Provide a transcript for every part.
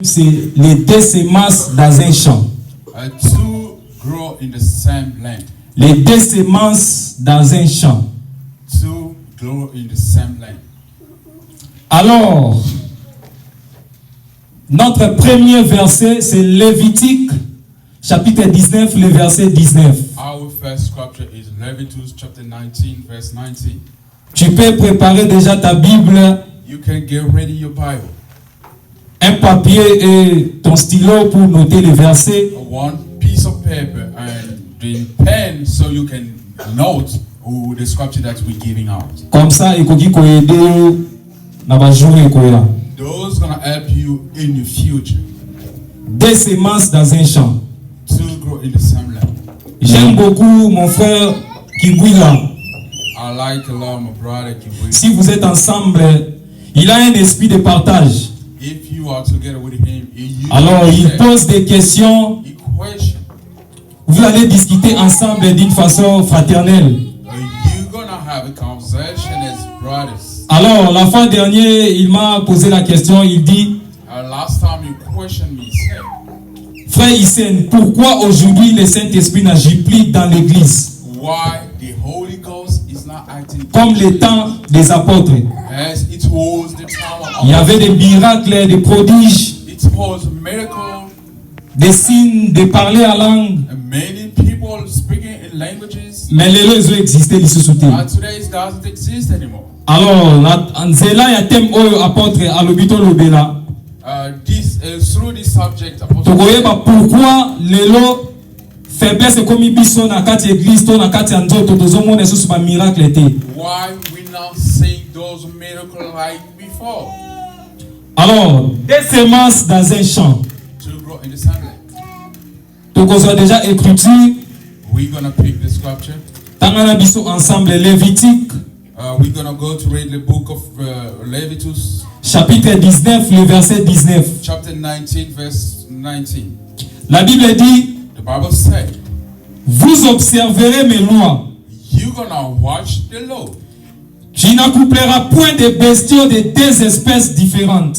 C'est les deux semences dans un champ. Two grow in the same land. Les deux semences dans un champ. Two grow in the same land. Alors, notre premier verset, c'est Lévitique, chapitre 19, le verset 19. Our first scripture is Leviticus chapter 19, verse 19. Tu peux préparer déjà ta Bible, You can get ready your Bible. un papier et ton stylo pour noter les versets. One piece of paper and the pen so you can note the scripture that we're giving out. Comme ça, ekoki koyede na ba jour ekoya. Those gonna help you in the future. Deux semences dans un champ. To grow in the same land. J'aime beaucoup mon frère Kibouila. I like a lot my brother Kibwe. Si vous êtes ensemble, il a un esprit de partage. If you are together with him, Alors il pose des questions. Vous allez discuter ensemble d'une façon fraternelle. You're gonna have a conversation as brothers. Alors la fois dernière, il m'a posé la question. Il dit, last time you questioned me, sir, frère Hissène, pourquoi aujourd'hui le Saint-Esprit n'agit plus dans l'église? Why the Holy Ghost is not acting comme le temps des apôtres? As it was the time of il y avait des miracles, des prodiges, it was a miracle, des signes, de parler en langue. Many people speaking in languages. Mais les réseaux existaient, ils se soutiennent. Today it doesn't exist anymore. Alors, nzela ya thème oyo apôtre alobito lobela. Through this subject, tokoyeba pourquoi lelo faiblesse comme biso na kati église to na kati ya nzoto tozomona esusu ba miracle te. Why we not seeing those miracles like before? Alors, des semences dans un champ. To grow in the same land. Tokozwa déjà écriture. We're gonna pick the scripture. Tangana biso ensemble Lévitique. We're gonna go to read the book of Leviticus. Chapitre 19, le verset 19. Chapter 19, verse 19. La Bible dit, the Bible said, vous observerez mes lois. You're gonna watch the law. Tu n'accoupleras point de bestiaux de deux espèces différentes.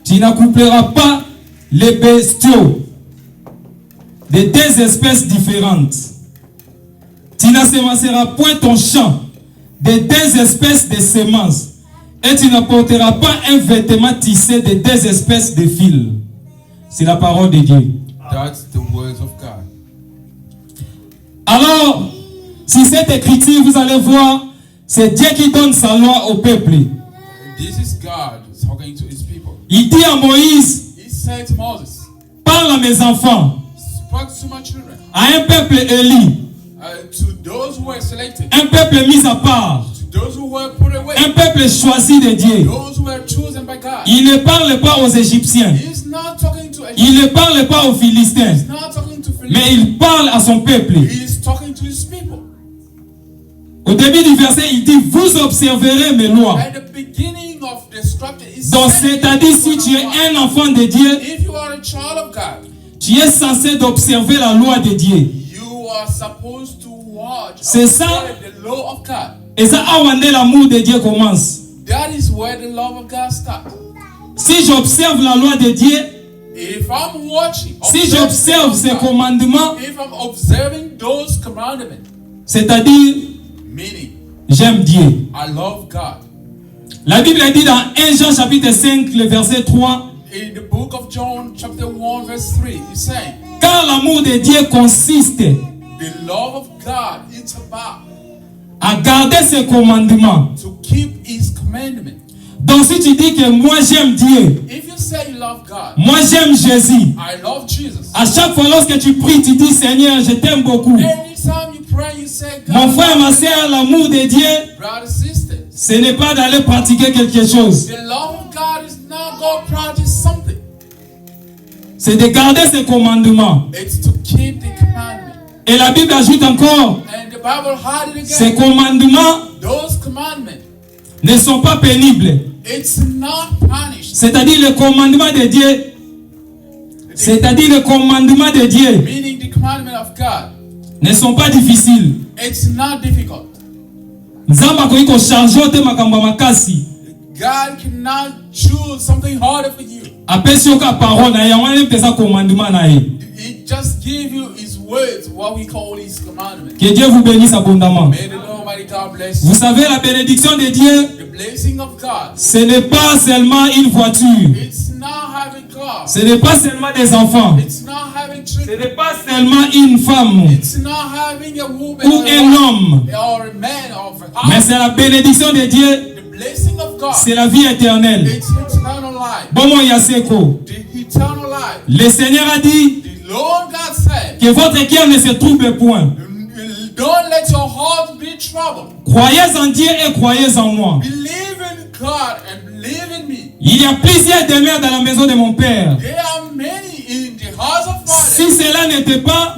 Tu n'accoupleras pas les bestiaux de deux espèces différentes. Tu n'assemenceras point ton champ de deux espèces de semences. Et tu n'apporteras pas un vêtement tissé de deux espèces de fils. C'est la parole de Dieu. That's the words of God. Alors, si cette écriture, vous allez voir, c'est Dieu qui donne sa loi au peuple. This is God talking to his people. Il dit à Moïse, he said to Moses, parle à mes enfants, spoke to my children, à un peuple élu, to those who were selected, un peuple mis à part, to those who were put away, un peuple choisi de Dieu. those who were chosen by God. Il ne parle pas aux Égyptiens. He's not talking to Egyptians. Il ne parle pas aux Philistins. He's not talking to Philistines. Mais il parle à son peuple. He's talking to his people. Au début du verset, il dit, vous observerez mes lois. At the beginning of the scripture, Donc, c'est-à-dire, si tu es un enfant de Dieu, if you are a child of God, tu es censé d'observer la loi de Dieu. You are supposed to watch. C'est ça. The law of God. Et ça, où l'amour de Dieu commence. That is where the love of God starts. Si j'observe la loi de Dieu, if I'm watching, si j'observe ses commandements, if I'm observing those commandments, c'est-à-dire, meaning, j'aime Dieu. I love God. La Bible dit dans 1 Jean chapitre 5, le verset 3, in the book of John chapter 1 verse 3, he's saying, car l'amour de Dieu consiste the love of God, it's about à garder ses commandements. to keep his commandment. Donc si tu dis que moi j'aime Dieu, If you say you love God, moi j'aime Jésus, I love Jesus. à chaque fois lorsque tu pries, tu dis Seigneur, je t'aime beaucoup. Anytime you pray, you say God. Mon frère, ma soeur, l'amour de Dieu, Brothers and sisters, ce n'est pas d'aller pratiquer quelque chose. the love of God is not go practice something. C'est de garder ses commandements. It's to keep the commandment. Et la Bible ajoute encore, And the Bible had it ces again. commandements Those commandments, ne sont pas pénibles. it's not punished. C'est-à-dire le commandement de Dieu. C'est-à-dire le commandement de Dieu Meaning the commandment of God, ne sont pas difficiles. it's not difficult. Nzamba akoki kocharge te makambo makasi. God cannot choose something harder for you. apesi yoka parole na ye wana pesa commandement na ye. He just give you his words, what we call his commandment. Que Dieu vous bénisse abondamment. May the Almighty God bless you. Vous savez, la bénédiction de Dieu, The blessing of God. ce n'est pas seulement une voiture. It's not having cars. Ce n'est pas seulement des enfants. It's not having Ce children. n'est pas seulement une femme It's not having a woman ou un homme. or a man or a Mais house. c'est la bénédiction de Dieu. The blessing of God. C'est la vie éternelle. It's eternal life. Bon, mon Yaseko. The eternal life. Le Seigneur a dit The Lord God said, que votre cœur ne se trouble point. don't let your heart be troubled. Croyez en Dieu et croyez en moi. Believe in God and believe in me. Il y a plusieurs demeures dans la maison de mon Père. There are many in the house of Si God. cela n'était pas,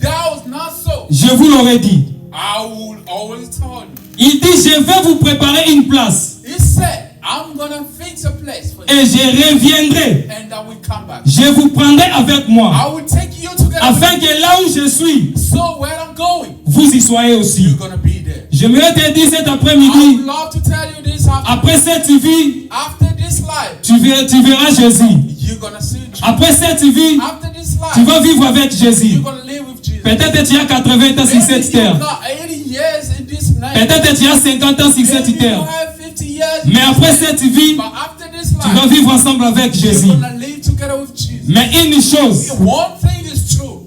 That was not so. je vous l'aurais dit. I will always tell you. Il dit, je vais vous préparer une place He said, I'm gonna fix a place for you, et je reviendrai. and I will come back. Je vous prendrai avec moi, I will take you together afin que là où je suis, so where I'm going, vous y soyez aussi. you're gonna be there. J'aimerais te dire cet I would après-midi, love to tell you this après cette vie, after this life, tu verras Jésus. you're gonna see Jesus. Après cette vie, After this tu life, vas vivre avec Jésus. you're gonna live with Jesus. Peut-être tu as 80 ans sur Maybe cette you terre. got 80 years in this life. Peut-être tu as 50 ans sur Maybe cette you terre. have 50 years. Mais après cette vie, But after this tu vas life, vivre ensemble avec Jésus. you're gonna live together with Jesus. Mais une chose, One thing is true.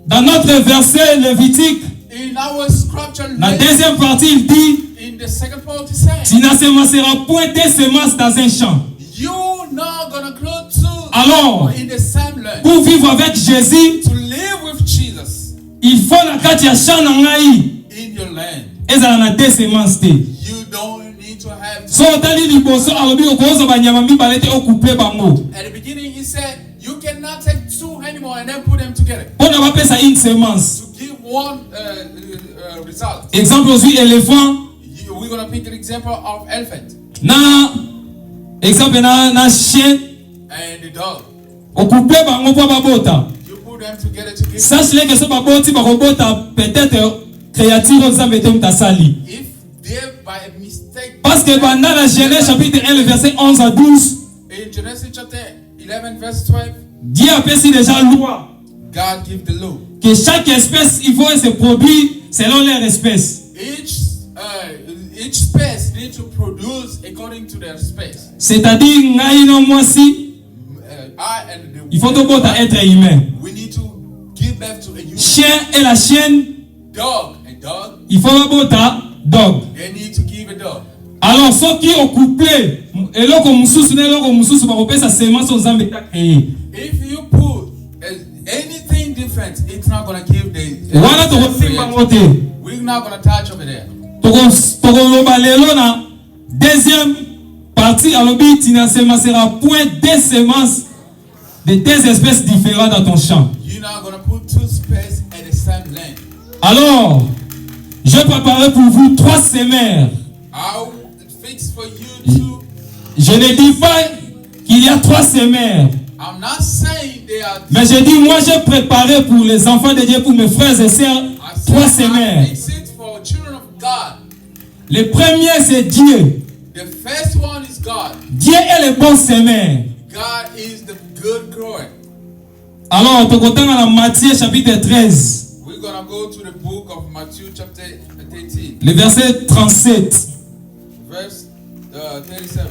dans notre verset Lévitique, In our scripture, la deuxième partie, il dit, in the second part, he said, tu n'assemenceras point tes semences dans un champ. you're not gonna grow two Alors, in the same land. pour vivre avec Jésus, To live with Jesus il faut la kati ya champ na ngai in your land, ezala na deux semences te. you don't need to have. So otali liboso alobi okozo banyama mibale te okupe bango. At the beginning, he said, you cannot take two anymore and then put them together Pona bapesa une semence. to give one result. Exemple ozwi éléphant We're gonna pick an example of elephant na exemple na chien and the dog. okupe bango po babota. You put them together to give. Sache que so baboti bakobota peut-être créature nzambe te mutasali. If they by mistake, Parce que pendant la Genèse chapitre 1 le verset 11 à 12, in Genesis chapter 11 verse 12, Dieu appelle déjà loi God give the law. que chaque espèce il faut se produire selon leur espèce. Each space need to produce according to their space. C'est-à-dire ngai no mwasi I and the il faut tobota être humain. we need to give birth to a human. Chien et la chienne Dog and dog, il faut babota dog. they need to give a dog. Alors soki okuple eloko mususu na eloko mususu bakopesa semence aux nzambe ta créé. If you put anything different, it's not gonna give the. Wana tokosimba ngo te. We're not gonna touch over there. Tokoloba lelo na deuxième partie alobi tu n'assemenceras point des semences de deux espèces différentes dans ton champ. You're not gonna put two spaces at the same land. Alors, je préparerai pour vous trois semeurs. I'll fix for you two. Je ne dis pas qu'il y a trois semeurs, I'm not saying they are. mais je dis moi j'ai préparé pour les enfants de Dieu, pour mes frères et sœurs, I said trois I semeurs. fix it for children of God. Le premier c'est Dieu. The first one is God. Dieu est le bon semeur. God is the good grower. Alors, tokotanga na Matthieu chapitre 13, We're gonna go to the book of Matthew chapter 13, le verset 37. verse 37.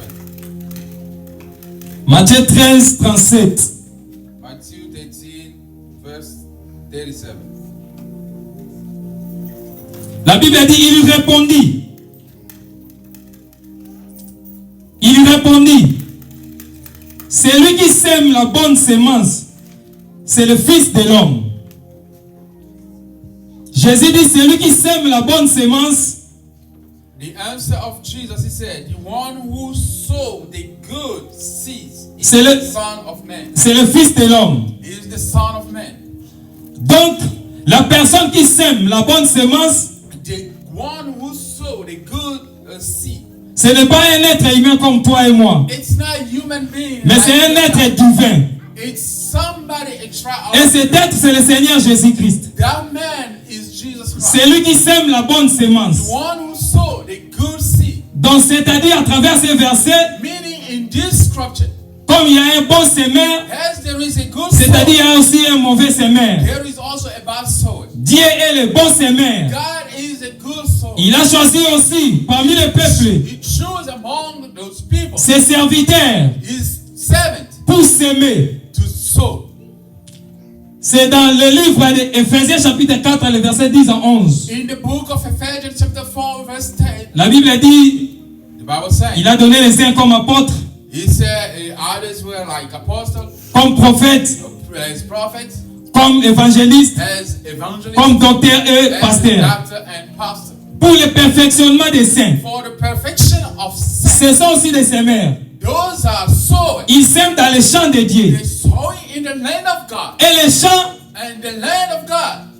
Matthieu 13, 37. Matthew 13, verse 37. La Bible dit, il répondit. Il répondit, celui qui sème la bonne semence, c'est le Fils de l'homme. Jésus dit, celui qui sème la bonne semence, The answer of Jesus, he said, the one who sowed the good seeds is C'est le- the Son of Man. c'est le Fils de l'homme. He is the Son of Man. Donc, la personne qui sème la bonne semence, The one who sowed the good seed. ce n'est pas un être humain comme toi et moi, It's not a human being. mais c'est un like être you. divin. It's somebody Et extraordinary. cet être, c'est le Seigneur Jésus-Christ. That man is Jesus Christ. C'est lui qui sème la bonne The semence. one who sowed the good seed. Donc, c'est-à-dire à travers ces versets, Meaning in this scripture, Comme il y a un bon semeur, as there is a good c'est-à-dire il y sower, a aussi un mauvais semeur. there is also a bad sower. Dieu est le bon semeur. God is a good sower. Il a choisi aussi parmi les peuples He chose among those people ses serviteurs his servant pour s'aimer. to sow. C'est dans le livre d'Éphésiens chapitre 4, le verset 10 à 11. In the book of Ephesians chapter 4 verse 10, La Bible dit, the Bible says, il a donné les uns comme apôtres, he said others were like apostles, comme prophètes, as prophets, comme évangélistes, as evangelists, comme docteurs et as pasteurs. doctor and pastor. Pour le perfectionnement des saints. For the perfection of saints. Ce sont aussi des semeurs. Those are sowing. Ils sèment dans les champs de Dieu. They're sowing in the land of God. Et les champs, And the land of God,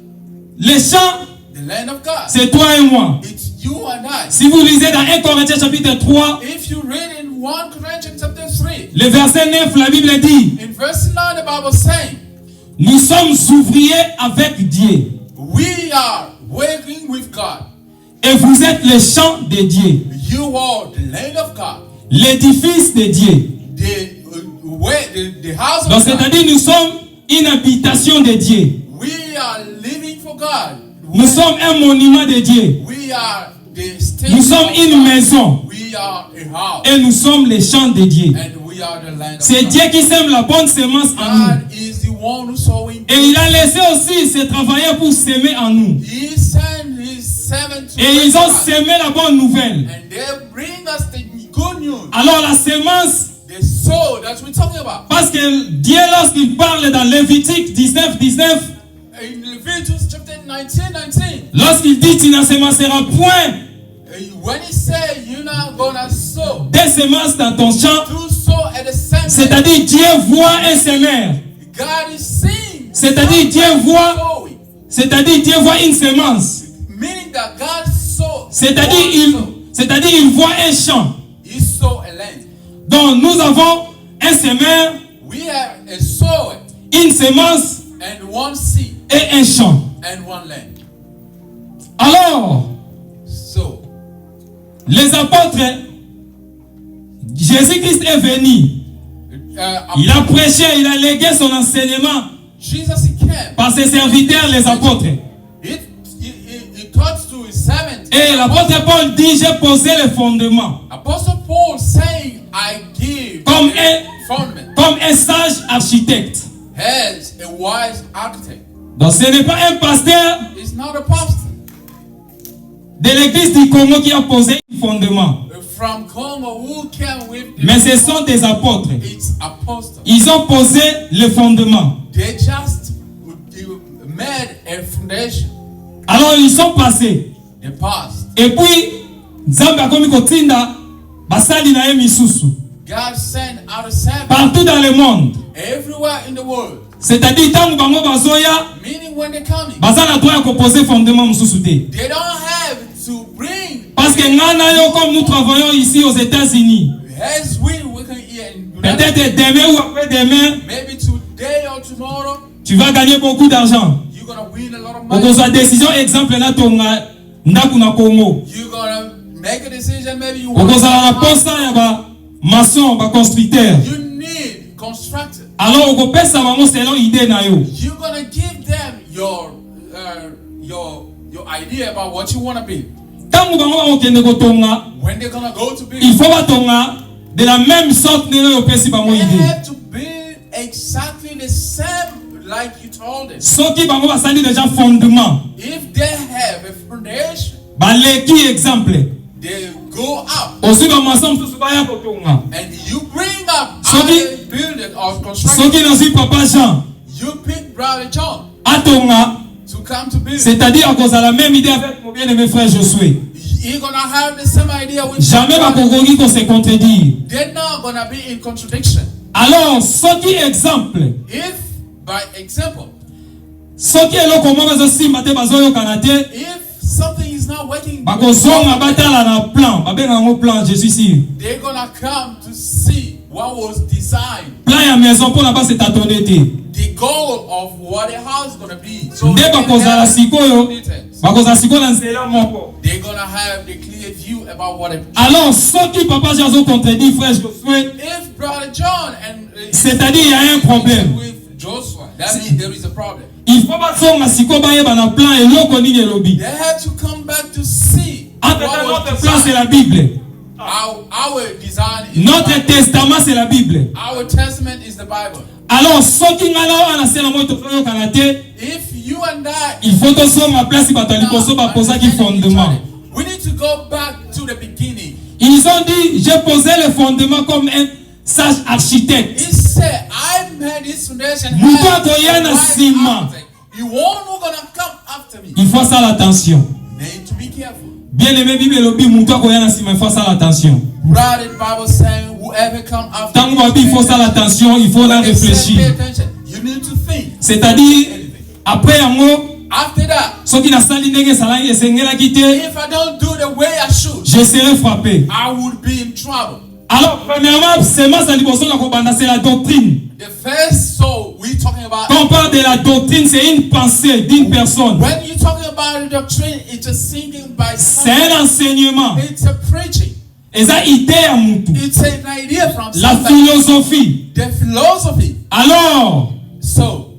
les champs, the land of God, c'est toi et moi. it's you and I. Si vous lisez dans 1 Corinthiens chapitre 3, If you read in 1 Corinthians chapter 3, le verset 9, la Bible dit, in verse 9, the Bible saying, nous sommes ouvriers avec Dieu. we are working with God. Et vous êtes les champs de Dieu. You are the land of God. L'édifice de Dieu. The house Donc of God. c'est-à-dire nous sommes une habitation de Dieu. We are living for God. Nous sommes un monument de Dieu. We are the state Nous sommes of une God. maison. We are a house. Et nous sommes les champs de Dieu. And we are the land of C'est God. Dieu qui sème la bonne semence en nous. God is the one who's sowing. Et il a laissé aussi ses travailleurs pour s'aimer en nous. He sent his servant to Et ils ont us. sémé la bonne nouvelle. And they bring us the good news. Alors la sémence, The soul that we're talking about. parce que Dieu lorsqu'il parle dans Lévitique 19, 19, In Leviticus chapter 19, lorsqu'il dit tu n'assémenceras point when he said you're not gonna sow, des semences dans ton champ, to sow at the same time, c'est-à-dire Dieu voit un semeur. God is seeing. C'est-à-dire Dieu voit, sowing. c'est-à-dire Dieu voit une semence. Meaning that God sow. C'est-à-dire il voit un champ. He sow a land. Donc nous avons un semeur, We have a sower une semence and one seed et un champ. and one land. Alors, So les apôtres, Jésus-Christ est venu. Il a prêché, il a légué son enseignement Jesus he came. par ses serviteurs, les apôtres. He taught to his servants. Et l'apôtre Paul dit, j'ai posé les fondements Apostle Paul saying, I give Comme fundament comme un sage architecte. as a wise architect. Donc ce n'est pas un pasteur It's not a pastor de l'église du Congo qui a posé les fondements. from Congo who came with Mais ce sont des apôtres. It's apostles. Ils ont posé les fondements. They just made a foundation. Alors ils sont passés. They passed. Et puis, Nzambe akomi kotinda basali na ye misusu. God sent out a servant Partout dans le monde. everywhere in the world. C'est-à-dire, tangu bango bazoya, Meaning when they're coming, baza na droit ya koposer fondement mususu te. they don't have to bring. Parce que ngana yo, comme nous travaillons ici aux États-Unis, As we can hear in peut-être demain ou après-demain, maybe today or tomorrow, tu vas gagner beaucoup d'argent. you're gonna win a lot of Pour money. sa décision, exemple, na tonga ndaku na Congo. You're gonna make a decision. Maybe you Pour want la poste ya ba maçon, ba constructeur. You need constructor. Alors, on peut ça bango selon idée na yo. You're gonna give them your idea about what you wanna be. Tangu bango ba okende ko tonga, When they're gonna go to build, il faut ba tonga de la même sorte que yo pesi bango they idée. have to build exactly the same like you told them. Soki bango basali déjà fondement. If they have a foundation, Baleki exemple. they go up Aussi ba maçon mususu baya ko tonga. and you bring up So other building or construction. Soki na suis papa Jean, You pick Brother John atonga, to come to build. c'est-à-dire à cause de la même idée avec mon bien-aimé frère Josué. You're gonna have the same idea with Jamais ba brother. kokoki ko se contredire. They're not gonna be in contradiction. Alors, soki exemple, If, by example, soki eloko moko ezosimba te bazoyokana te, if something is not working, bakozonga batala na plan, babenga yango plan, je suis sûr. they're gonna come to see what was designed, Plan ya maison mpona basi tatone te. the goal of what the house is gonna be. So Nde they can bakozala have sikoyo, details. bakozala sikoyo na nzela moko. They're gonna have the clear view about what it. Alors, soki papa Jean azo contredire frère Josué, If Brother John and C'est-à-dire, il y a un problème. With Joshua, that means there is a problem. Il faut pas songa siko bayeba na plan et loko nini elobi. They had to come back to see. Notre plan c'est la Bible. Our design is Notre the Bible. testament c'est la Bible. Our testament is the Bible. Alors soki ngala wana sela moto foyo kanate, If you and I, il faut to songa place batali poso ba posa ki fondement. we need to go back to the beginning. Ils ont dit j'ai posé le fondement comme un sage architecte. He said, I made this foundation. Mutu akoyana sima. You won't gonna come after me. Il faut ça l'attention. Need to be careful. Bien aimé Bible lobi mutu akoyana sima, il faut ça l'attention. Right, the Bible saying, whoever come after Tango babi il faut ça l'attention, il faut la It said, pay réfléchir. attention. You need to think. C'est-à-dire après yango After that, soki nasali ndenge salaki esengelaki te, if I don't do the way I should, je serai frappé. I would be in trouble. Alors premièrement, semence à liboso na kobanda c'est la doctrine. The first soul we're talking about. Quand on parle de la doctrine, c'est une pensée d'une personne. When you're talking about the doctrine, it's a thinking by C'est someone. un enseignement. It's a preaching. Et ça idée à mutu. It's an idea from La somebody. philosophie. The philosophy. Alors, So,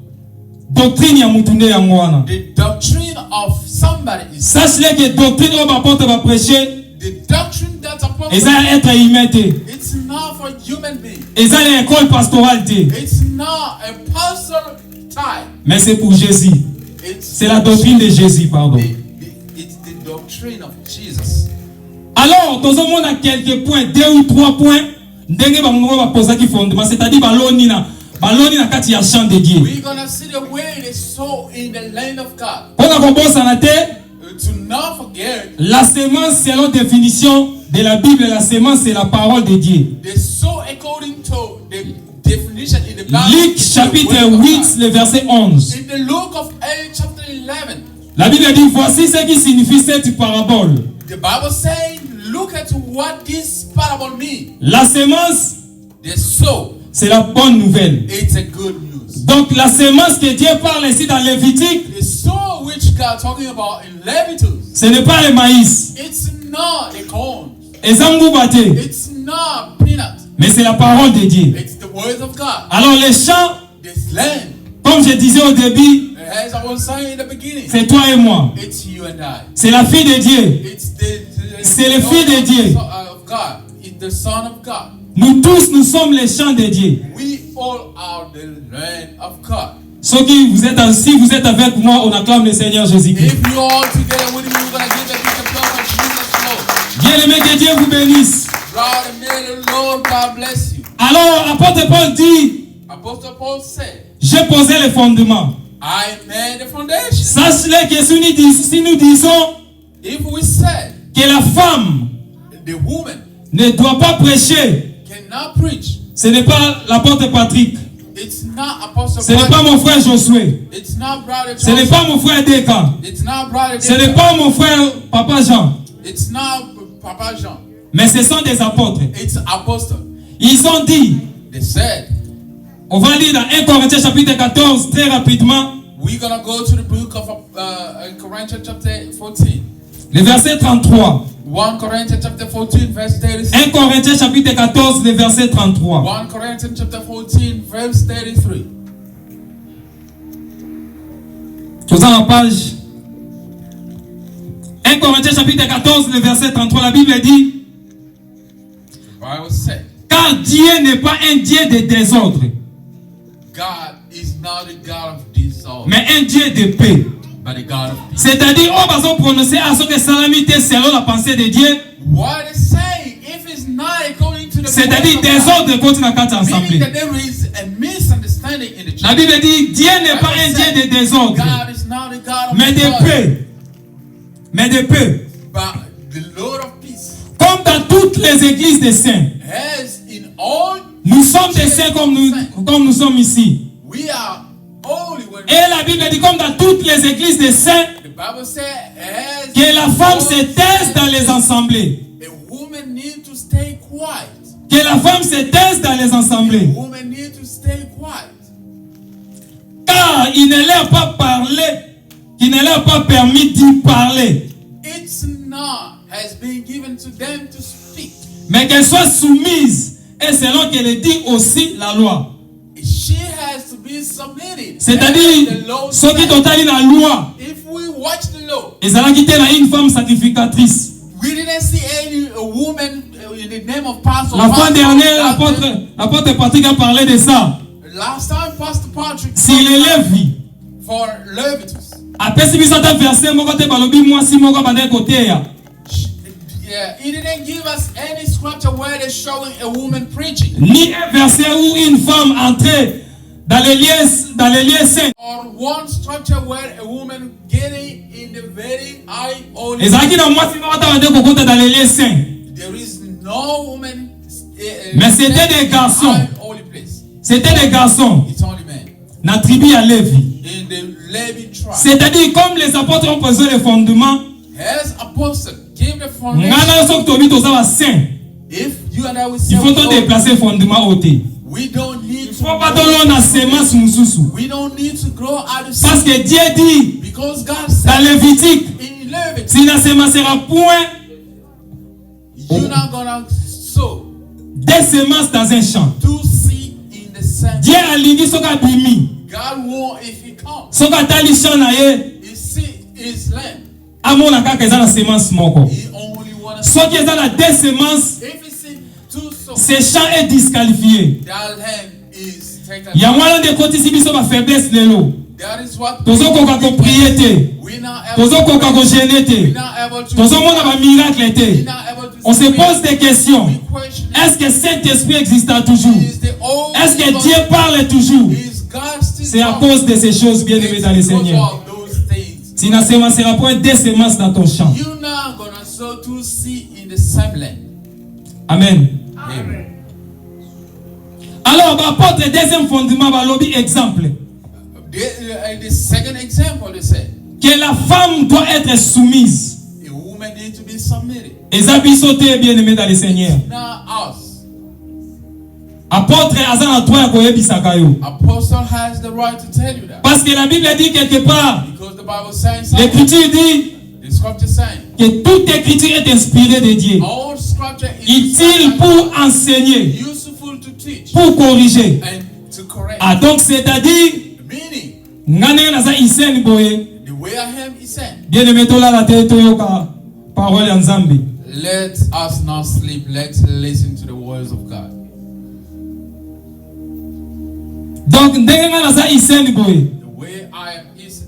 doctrine ya mutu nde yango wana. the doctrine of somebody is Sache que doctrine oyo baporte ba prêcher, the doctrine that's upon eza être humain te. It's not for human beings. Eza na école pastorale te. It's not a personal type. Mais c'est pour Jésus. C'est la doctrine de Jésus, pardon. It's the doctrine of Jesus. Alors, dans un monde à quelques points, 2 ou 3 points, ndenge bango ba posa ki fondement, c'est-à-dire baloni na kati ya champ de Dieu. We're gonna see the way they sow in the land of God. Pona kobosa na te, To not forget, la semence selon définition de la Bible, la semence c'est la parole de Dieu. they sow according to the definition in the Bible. Luc chapitre 8, le verset 11. In the Luke of 8, chapter 11, La Bible dit, voici ce qui signifie cette parabole. the Bible saying, look at what this parable means. La semence, The sow, c'est la bonne nouvelle. it's a good news. Donc la semence que Dieu parle ici dans Lévitique, The sow which God talking about in Leviticus, ce n'est pas le maïs. it's not the corn. Ezangoubate, It's not peanut. mais c'est la parole de Dieu. It's the word of God. Alors les champs, This land, comme je disais au début, as I was saying in the beginning, c'est toi et moi. it's you and I. C'est la fille de Dieu. It's the C'est le Fils de Dieu. of God. It's the Son of God. Nous tous, nous sommes les champs de Dieu. We all are the land of God. Ceux qui vous êtes si vous êtes avec moi, on acclame le Seigneur Jésus-Christ. If you all together with me, we're gonna give the big applause of Jesus Lord. Bien aimé, que Dieu vous bénisse. Lord, may the Lord God bless you. Alors, l'apôtre Paul dit, Apostle Paul said, j'ai posé les fondements. I made the foundation. Sache-le que si nous disons If we said que la femme the woman ne doit pas prêcher, cannot preach, ce n'est pas l'apôtre Patrick, it's not Apostle ce n'est pas Paul. mon frère Josué, It's not Brother ce n'est Joseph. pas mon frère Deka, It's not Brother ce n'est David. pas mon frère Papa Jean, It's not Papa Jean. mais ce sont des apôtres. It's apostle. Ils ont dit, They said, on va lire dans 1 Corinthiens chapitre 14 très rapidement, we're gonna go to the book of Corinthians chapter 14. le verset 33. 1 Corinthians chapter 14 verse 36. 1 Corinthiens chapitre 14, le verset 33. 1 Corinthians chapter 14 verse 33. Vous en page 1 Corinthiens chapitre 14, le verset 33. La Bible dit, The Bible said, car Dieu n'est pas un Dieu de désordre, God is not a God of disorder, mais un Dieu de paix. but a God of peace. C'est-à-dire, on va se prononcer à ce que salamité selon la pensée de Dieu. What is saying, if it's not according to the C'est-à-dire, word of God, désordre contre la carte meaning assemblée. that there is a misunderstanding in the church. La Bible dit, Dieu n'est pas un Dieu de désordre, God is not a God of mais de disorder, paix. Mais de paix. but the Lord of peace. Comme dans toutes les églises des saints. As in all, Nous sommes des saints comme nous sommes ici. we are holy when Et la Bible dit, comme dans toutes les églises des saints, the Bible says, as que la femme se taise dans les assemblées. a woman needs to stay quiet. Que la femme se taise dans les assemblées. A woman needs to stay quiet. Car il ne leur a pas parlé, il ne leur a pas permis d'y parler. It's not has been given to them to speak, Mais qu'elle soit soumise, et selon qu'elle dit aussi la loi. submitted. C'est-à-dire, And the law ceux qui said, totali la loi, if we watch the law, ils allaient quitter une femme sacrificatrice. we didn't see any woman in the name of Pastor. La fois dernière, l'apôtre Patrick a parlé de ça. Last time, Pastor Patrick Sur les Lévis. for Leviticus. Après, si vous avez un verset, moi, quand tu balobi, moi, si moi, quand tu côté. Yeah, he didn't give us any scripture where they're showing a woman preaching. Ni un verset où une femme entrait dans les lieux saints. Or one scripture where a woman getting in the very high holy. Les amis, moi, si moi, quand tu dans les lieux saints. There is no woman. Mais c'était des garçons. Holy place. C'était des garçons. It's only men. Dans la tribu à Lévi. In the Levi tribe. C'est-à-dire, comme les apôtres ont posé les fondements, As apostle, give the foundation. If you and I will say, il faut déplacer le fondement au thé. we don't need Il to. faut pas donner la semence mususu. We don't need to grow out of Parce seed. que Dieu dit Because God dans said Lévitique, in Leviticus, si la semence sera point you're not gonna sow des semences dans un champ. two seed in the same. Dieu a dit ce qu'a bimi. God won't if He comes. Ce qu'a tali champ na ye, His seed is land. amona kaka eza na semence moko. He only wanna. Ce qui est dans la des semences, If He seed two sow, ce champ est disqualifié. that land is taken. Il y a moyen de côté si biso ba faiblesse lelo. That is what. Tozo koka ko prier te. We're not able Tozo to. koka ko gêner te. We're not able to. Tozo mona ba miracle We're te. not able to. On se pose des questions. We question. Est-ce que Saint-Esprit existe toujours? Is the old. Est-ce que Dieu parle toujours? Is God still C'est à talking? cause de ces choses bien aimées dans le It's because Seigneur. of those things. Si la semence sera point des semences dans ton champ. You're not gonna sow two seed in the same land. Amen. Amen. Alors, apôtre deuxième fondement, lobby exemple. The second example, they say, Que la femme doit être soumise. a woman needs to be submitted. Et ça sauté bien aimé dans le Seigneur. Not us. Apôtre Azan toi koyebisakayo. Apostle has the right to tell you that. Parce que la Bible dit quelque part, Because the Bible says something. l'Écriture dit The scripture saying, que toute écriture est inspirée de Dieu. all scripture is Utile pour enseigner, useful to teach pour corriger. and to correct. Ah donc c'est-à-dire, Meaning, ngane na za isen boye. the way I am is saying, Bien aimé tola la tête toyoka parole ya Nzambe. let us not sleep. Let's listen to the words of God. Donc ndenge nga na za isen boye. The way I am is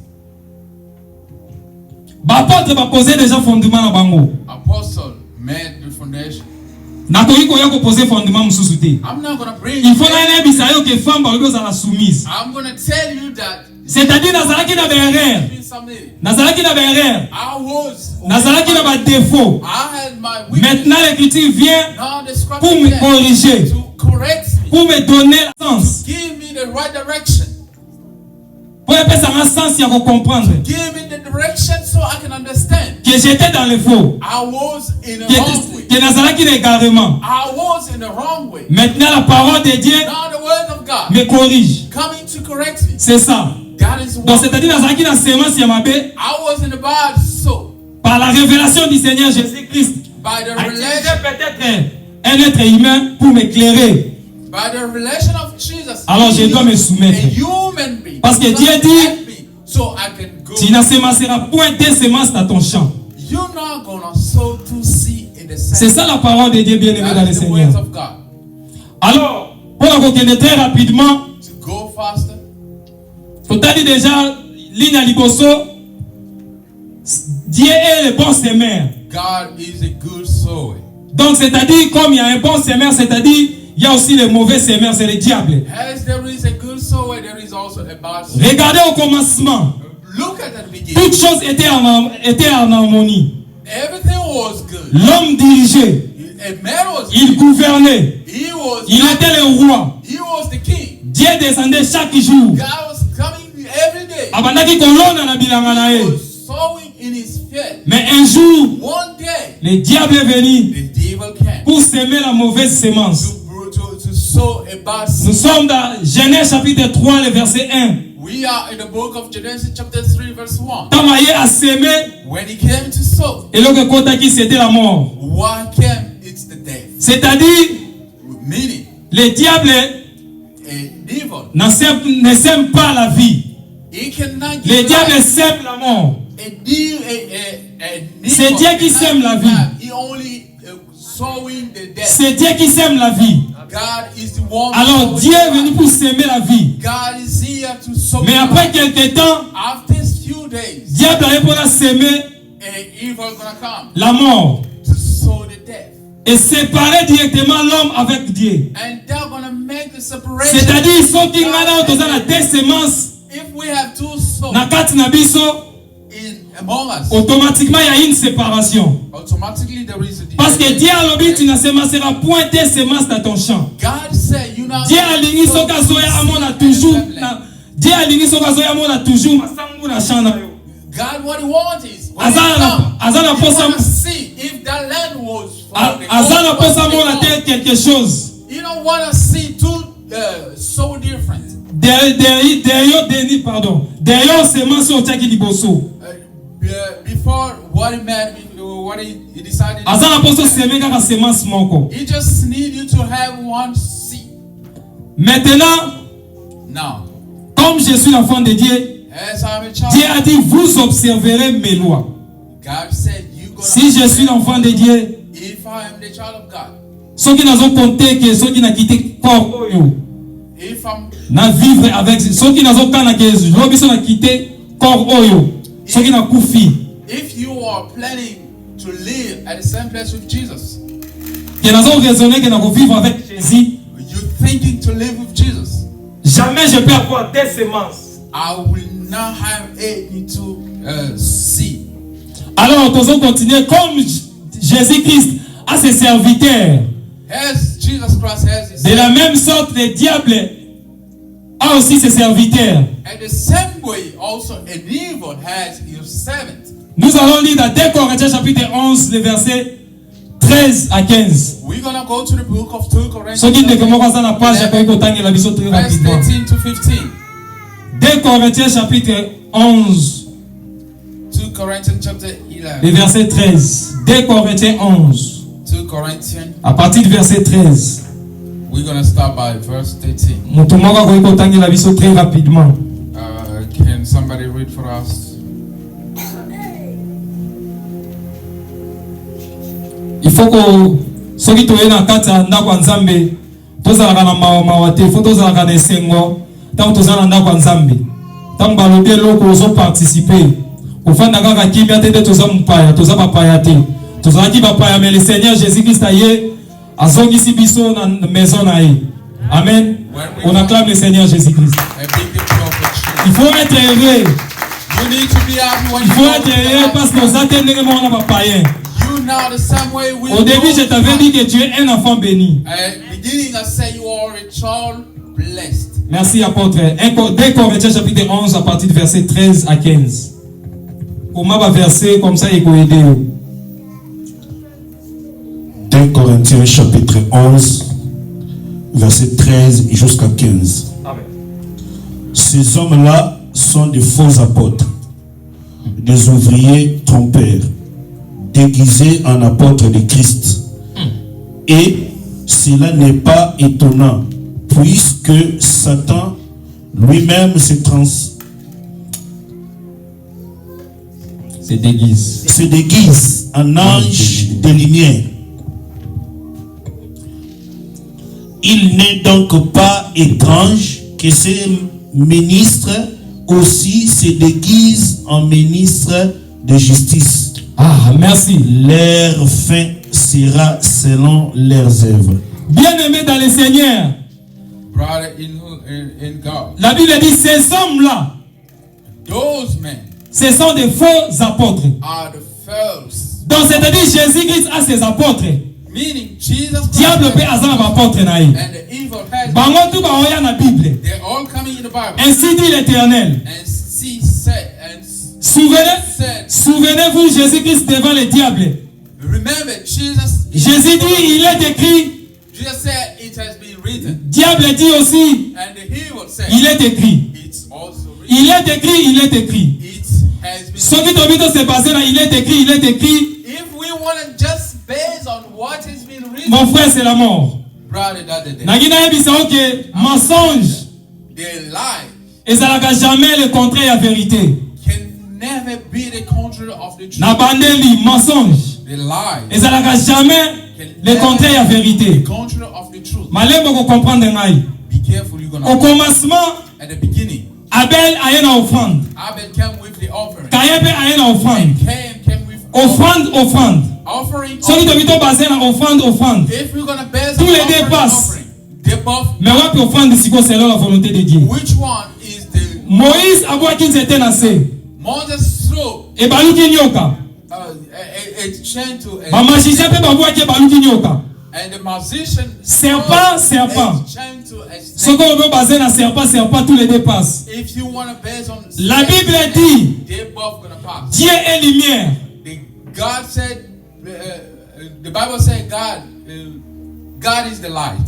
Ba apôtre ba poser déjà fondement na bango. apostle made the foundation. Nakoki koya ko poser fondement mususu te. I'm not gonna bring. Il faut na yebisa yo que femme ba lobi za la soumise. I'm gonna tell you that. C'est-à-dire nazalaki na ba erreur. Be submitted. Nazalaki na ba erreur. I was. Nazalaki na ba défaut. I had my weakness. Maintenant l'écriture vient Now the scripture pour me came corriger, to correct me, pour me donner le sens. give me the right direction, Pour epesa un sens ya ko comprendre give me the direction so I can understand. que j'étais dans le faux. I was in the wrong way. Que nazalaki na égarement. I was in the wrong way. Maintenant la parole de Dieu Now the word of God me corrige. coming to correct me. C'est ça. That is Donc what c'est-à-dire nazalaki na semence ya mabe I was in the bad soul par la révélation du Seigneur Jésus-Christ. by the A utilisé relation, peut-être un être humain pour m'éclairer. by the relation of Jesus. Alors je dois me soumettre. A human being. Parce que to Dieu dit, correct me so I can go. Tu ne semenceras point des semences dans ton champ. You're not gonna sow two seed in the C'est same. ça la parole de Dieu bien-aimé dans That le is the Seigneur. words of God. Alors, pour la reconnaître très rapidement, To go faster. tout a dit déjà, ligne à Liboso, Dieu est le bon semeur. God is a good sower. Donc, c'est-à-dire, comme il y a un bon semeur, c'est-à-dire, il y a aussi le mauvais semeur, c'est le diable. As there is a good sower, there is also a bad sower. Regardez au commencement, Look at the beginning. toutes choses étaient en harmonie. Everything was good. L'homme dirigeait, A man was il gouvernait, he was il était le roi. he was the king. Dieu descendait chaque jour. God was coming every day. Abandaki kolona na bilanga na He ye. was sowing in his field. Mais un jour, One day, le diable est venu the devil came pour semer la mauvaise sémence. to sow a bad Nous seed. sommes dans Genèse chapitre 3, le verset 1. We are in the book of Genesis chapter 3 verse 1. Tamaye a semé When he came to sow, et le kota qui c'était la mort. what came? It's the death. C'est-à-dire, Meaning, le diable evil. Ne sème pas la vie. He cannot Le give diable life. sème la mort. A C'est Dieu qui sème la vie. He only sowing the death. C'est Dieu qui sème la vie. God is the one. Alors Dieu est venu pour s'aimer la vie. God is here to sow. Mais après quelques temps, after few days, diable arrive pour s'aimer evil gonna come la mort to sow the death. et séparer directement l'homme avec Dieu. And they're gonna make the separation. C'est-à-dire ceux qui ont dans des semences if we have two souls na kati na biso, among us, automatiquement il y a une séparation. automatically there is a division. Parce que Dieu a l'objet, tu ne semenceras point tes semences dans ton champ. God said, you know, Dieu a l'ingé soka zoya amona toujours. Dieu a l'ingé soka zoya amona toujours. Masangu na champ na yo. God, what he wants is Azana posa see if that land was azana posa mona te quelque chose. You don't want to see two so different. Derrière semence au tchaki liboso. Before what he meant, what he decided. Azana posa semer kaka semence moko. He just need you to have one seed. Maintenant, now, comme je suis l'enfant de Dieu, as I'm a child, Dieu a dit vous observerez mes lois. God said, you gonna si je suis l'enfant de Dieu, if I am the child of God, ceux qui n'ont compté que ceux qui n'ont quitté corps if I'm na vivre avec ceux qui n'ont pas quitté corps oyo, ceux qui n'ont koufi. If you are planning to live at the same place with Jesus, que nous raisonné que nous vivre avec Jésus, you're thinking to live with Jesus. Jamais je peux avoir des semences. I will not have any to see. Alors, nous allons continuer comme Jésus-Christ a ses serviteurs. As Jesus Christ has his de la même sorte, le diable a aussi ses serviteurs. And the same way, also an evil has his servant. Nous allons lire dans 2 Corinthiens chapitre 11, les versets 13 à 15. We're going to go to the book of 2 Corinthians. Verse 13 to 15. 2 Corinthiens chapitre 11. 2 Corinthians chapter 11. Les versets 13. 2 Corinthiens 11. 2 Corinthians. À partir du verset 13. We're going to start by verse 13. Très rapidement. Can somebody read for us? Il faut que ceux qui sont dans kata ndako nzambe tozalaka na mawa te, faut tozalaka na esengo tant tozala ndako nzambe tant balobi eloko ozo participer ofanda kaka kimia te toza mpaya toza bapaya te tozalaki bapaya mais le Seigneur Jésus-Christ aye azongisi biso na maison na ye. Amen. On acclame le Seigneur Jésus-Christ. Il faut être heureux. Il faut être heureux parce que nous attendons les païens. Au début, je t'avais dit que tu es un enfant béni. Merci, apôtre. 2 Corinthiens chapitre 11 à partir du verset 13 à 15. Comment va verser comme ça, il peut aider. 2 Corinthiens chapitre 11, verset 13 jusqu'à 15. Amen. Ces hommes-là sont des faux apôtres, des ouvriers trompeurs, déguisés en apôtres de Christ. Et cela n'est pas étonnant, puisque Satan lui-même se déguise en ange de lumière. Il n'est donc pas étrange que ces ministres aussi se déguisent en ministres de justice. Ah, merci. Leur fin sera selon leurs œuvres. Bien-aimés dans le Seigneur, in God, la Bible dit ces hommes-là, those men, ce sont des faux apôtres. Are the false. Donc c'est-à-dire Jésus-Christ a ses apôtres. Meaning Jesus Diable peut avoir apôtre naï. And the evil has. Bango tout baoya na Bible. They're all coming in the Bible. Ainsi dit l'Éternel. And see said and Souvenez-vous Jésus-Christ devant le diable. Remember Jesus. Jésus dit il est écrit. Jesus said it has been written. Diable dit aussi. And the evil said. Il est écrit. It's also written. Il est écrit, il est écrit. It has been. Ce qui t'oblige se passer là, il est écrit, il est écrit. If we want to just base on what has been written. Mon frère, c'est la mort. brother the other day. Nagina ebisa ok mensonge Their lie ezalaka jamais le contraire ya vérité. can never be the contrary of the truth. Na bandeli mensonge The lie ezalaka jamais le contraire ya the vérité. contrary of the truth. Malembo ko comprendre ngai. Be careful, you're Au gonna. commencement At the beginning, Abel aye na offrande. Abel came with the offering. Kaye pe aye na offrande. Cain came with Offrande. offering. Soki tobito basé na offrande. If we're gonna base Tous on les deux offering, passent. offering, they both. Mais wapi offrande siko selon la volonté de Dieu. Which one is the Moïse abwaki nzete na se. Moses threw Ebaluki nyoka. a chain to a Bamagicien pe babwaki ebaluki nyoka. and the musician Serpent. threw a chain to a snake. Soki on veut baser na serpent, tous les deux passent. If you want to base on La snake, Bible dit, they're both gonna pass. Dieu est lumière. God said, the Bible said God is the light,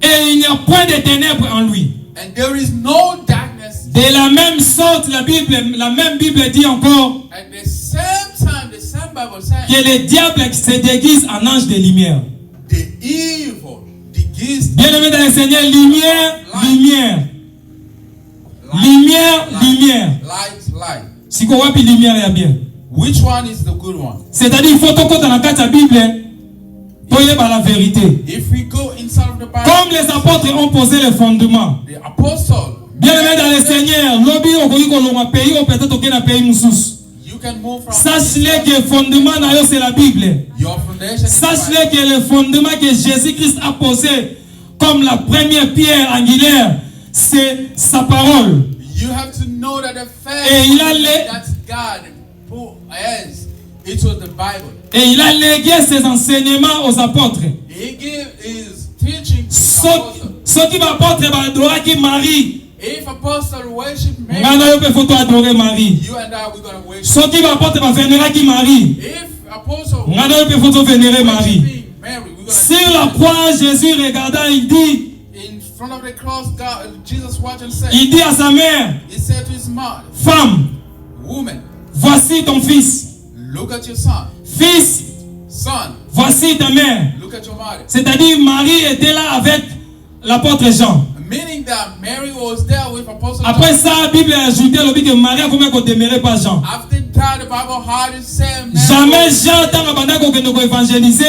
Et il n'y a point de ténèbres en lui. and there is no darkness. De la même sorte, la même Bible dit encore At the same time, the same Bible says que le diable se déguise en ange de lumière. the evil, the gifts, Bien aimé dans le Seigneur, lumière, lumière. Lumière, lumière. light. Siko wapi lumière ya bien. Which one is the good one? C'est-à-dire, il faut tokota na kati ya Bible pour y avoir la vérité. If we go inside of the Bible, Comme les apôtres ont posé le fondement. the apostle, Bien aimé dans le Seigneur, lobby okoki kolonga pays ou peut-être okoki na pays mususu. you can move from Sache-le que le fondement na yo c'est la Bible. your foundation. Sache-le que le fondement que Jésus-Christ a posé comme la première pierre angulaire, c'est sa parole. You have to know that the first Et il a les- that God who has, it was the Bible. Et il a légué ses enseignements aux apôtres. He gave his teaching to the apostle. Ceux qui m'apportent adoraki Marie. If apostle worship Mary, Ngana yo pe photo adorer Marie. you and I we're gonna worship. Ceux qui m'apportent vénéraki Marie. If apostle Ngana yo pe photo vénérer Marie. worshiping Mary, we're gonna. Sur la croix, Jésus regardant, il dit In front of the cross, Jesus watched and said, à sa mère, he said to his mother, femme, woman, voici ton fils. look at your son. Fils, Son, voici ta mère. look at your mother. C'est-à-dire, Marie était là avec l'apôtre Jean. Meaning that Mary was there with apostle Après John. ça, la Bible a ajouté le que Marie a combien qu'on demeurait pas Jean. After that, the Bible had it say, Jamais Jean, tant qu'on évangéliser,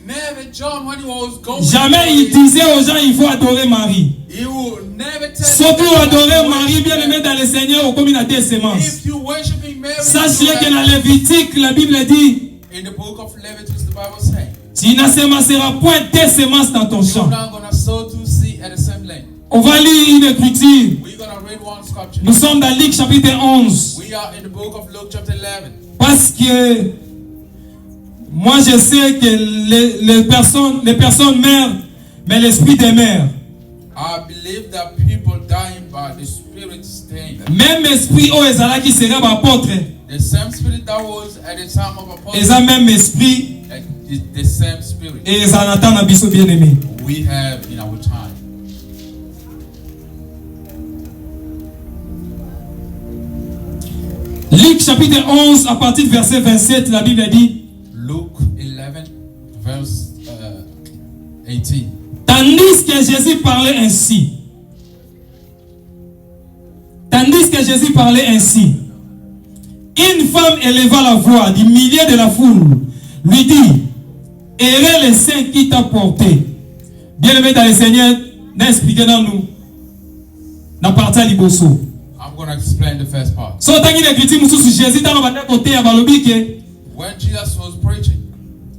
never John when he was going. jamais il disait aux gens il faut adorer Marie. He will never tell. Ceux qui them adorer to Marie, bien worship aimé dans le Seigneur, au communauté sémence. If you worshiping Mary, Sache-le que dans Lévitique, la Bible dit in the book of Leviticus, the Bible says, tu n'assemenceras point tes semences dans ton you're champ. not gonna sow two seed at the same lane. On va lire une écriture. We're gonna read one scripture. Nous sommes dans Luc chapitre 11. We are in the book of Luke chapter 11. Parce que moi je sais que les personnes meurent, mais l'esprit demeure. I believe that people dying by the spirit staying. Même esprit au ezala qui sera apôtre. The same spirit that was at the time of Et apostle. ça même esprit The same spirit et ça n'attend na biso bien aimé. we have in our time. Luc chapitre 11 à partir du verset 27, la Bible dit Luke 11 verse 18. tandis que Jésus parlait ainsi. Une femme éleva la voix du milieu de la foule, lui dit, errez le saint qui t'a porté. Bien aimé dans le Seigneur, n'expliquez dans nous. N'a parti à Liboso. I'm going to explain the first part. So tangi l'écriture mususu Jésus dans la côté ya balobi que When Jesus was preaching,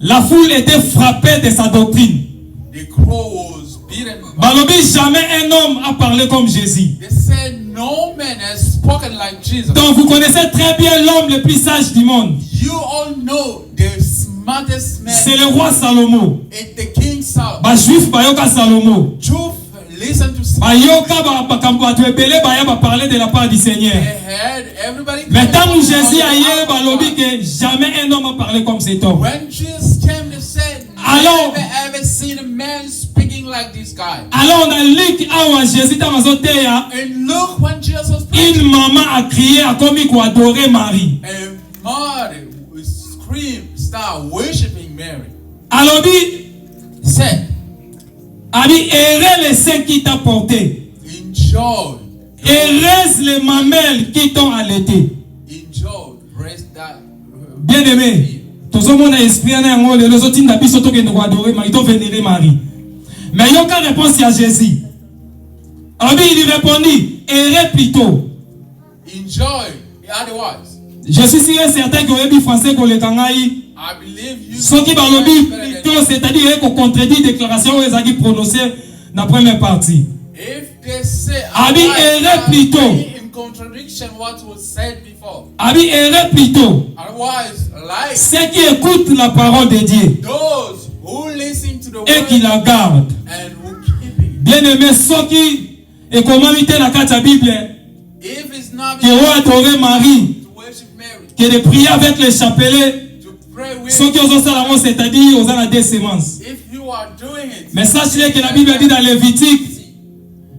la foule était frappée de sa doctrine. the crow was beaten. Balobi jamais un homme a parlé comme Jésus. They said no man has spoken like Jesus. Donc vous connaissez très bien l'homme le plus sage du monde. You all know the smartest man C'est le roi Salomon. is the King Solomon. Ba juif bayoka Salomon. Truth, listen to Solomon. Bayoka bakambo atwebele baya ba parler de la part du Seigneur. They had everybody. Mais tant que coming Jésus on a the hier power of balobi God. que jamais un homme a parlé comme cet homme. When Jesus came, they said, Alors- never ever seen a man speaking like this guy. Alors dans Luc awa Jésus tamazoteya, And look, when Jesus was preaching, une maman a crié a commis qu'on adorer Marie. a mother screamed, start worshiping Mary. Alobi Said, Abi, heureux les seins qui t'a porté. Enjoy. Heureux les mamelles qui t'ont allaité. Enjoy. Breast that. Bien-aimé, tous les monde a esprit en un les autres n'a pas sauté que nous adorer Marie, ils ont vénéré Marie. Mais il y a aucune réponse à Jésus. Abi, il répondit, heureux plutôt. Enjoy. Otherwise, Je suis sûr et certain que vous français qu'on les kangaï. I believe you. Ce qui va le dire plutôt, c'est-à-dire qu'on contredit la déclaration où ils ont prononcé dans la première partie. If they say Abi, heureux plutôt. in contradiction what was said before. Abi, heureux plutôt. Otherwise, like Ceux qui écoutent la parole de Dieu those who listen to the et word qui la gardent. and who keep it. Bien-aimé, ceux qui et comment miter la carte de la Bible, If it's not qui ont adoré Marie, to worship Mary, qui de prier avec les chapelets, to pray with, ceux qui ont ça la c'est-à-dire aux ans des semences. if you are doing it, Mais sachez que la Bible dit dans Lévitique,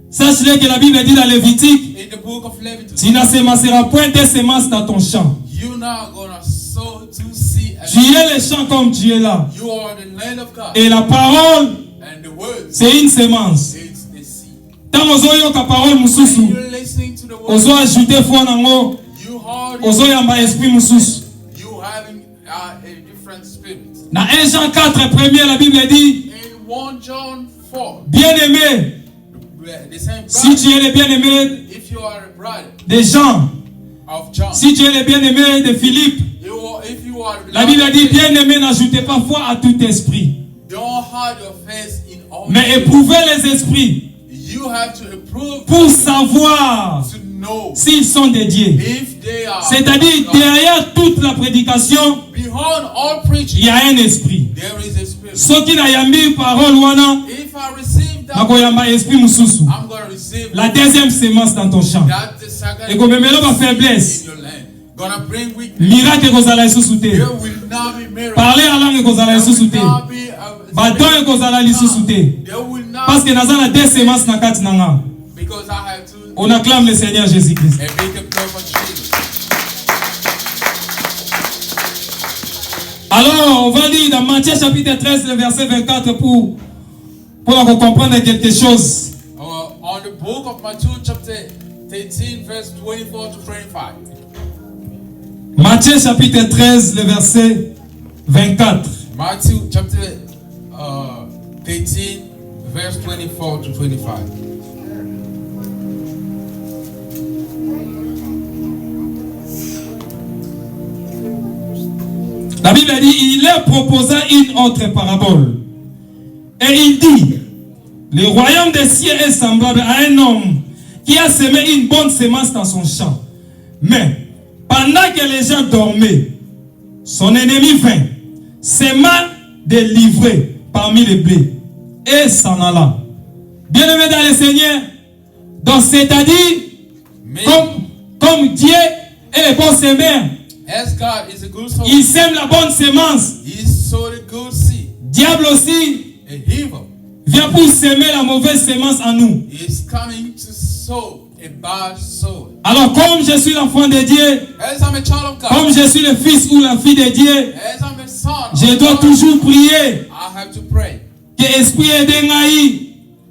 sachez que la Bible dit dans Lévitique, in the book of Leviticus, tu n'assemenceras point des semences dans ton champ. you're not gonna sow to seed. Tu es le champ comme tu es là. You are the land of God, Et la parole, and the word c'est une semence. is the seed. Tant aux oyo ka parole mususu, When you're listening to the word, ozo ajouter foi nango, you are ozo yamba esprit mususu. you having a different spirit. Dans 1 Jean 4, premier, la Bible dit, In 1 John 4, bien-aimé, the same si brother, tu es le bien-aimé if you are a brother de Jean, of John, si tu es le bien-aimé de Philippe, if you are the la Bible dit, beloved, bien-aimé, n'ajoutez pas foi à tout esprit, don't hide your face in all mais things. éprouvez les esprits You have to approve pour savoir to know s'ils sont de Dieu. if they are. C'est-à-dire, derrière toute la prédication, Behind all il preaching, y a un esprit. there is a spirit. Ceux qui n'ont yambi parole wana, If I receive that, nakoyamba esprit mususu. I'm going to receive La deuxième semence dans ton champ. that the second Et comme memelo ba faiblesse, in your land. Gonna bring weakness. miracle kozala lisusu te. There will not be miracle. Parler en langue kozala There lisusu will te. not be a Baton kozala lisusu te. There will not Parce que naza na deux semences na kati nanga. because I have to On acclame le Seigneur Jésus-Christ. a big applause for Jesus. Alors, on va lire dans Matthieu chapitre 13, le verset 24 pour comprendre quelque chose. On the book of Matthew chapter 13 verse 24 to 25. Matthieu chapitre 13, le verset 24. Matthew chapter 13 verse 24 to 25. La Bible dit, il leur proposa une autre parabole. Et il dit, le royaume des cieux est semblable à un homme qui a semé une bonne semence dans son champ. Mais, pendant que les gens dormaient, son ennemi vint, sema des livrées parmi les blés, et s'en alla. Bien-aimé dans le Seigneur, donc c'est-à-dire, comme Dieu est le bon semeur, As God is a good soul, il sème la bonne semence. He sowed a good seed. Diable aussi A evil vient pour semer la mauvaise semence en nous. is coming to sow a bad soul. Alors comme je suis l'enfant de Dieu, As I'm a child of God, comme je suis le fils ou la fille de Dieu, as I'm a son, je of dois God, toujours prier I have to pray. que l'esprit aide ngai.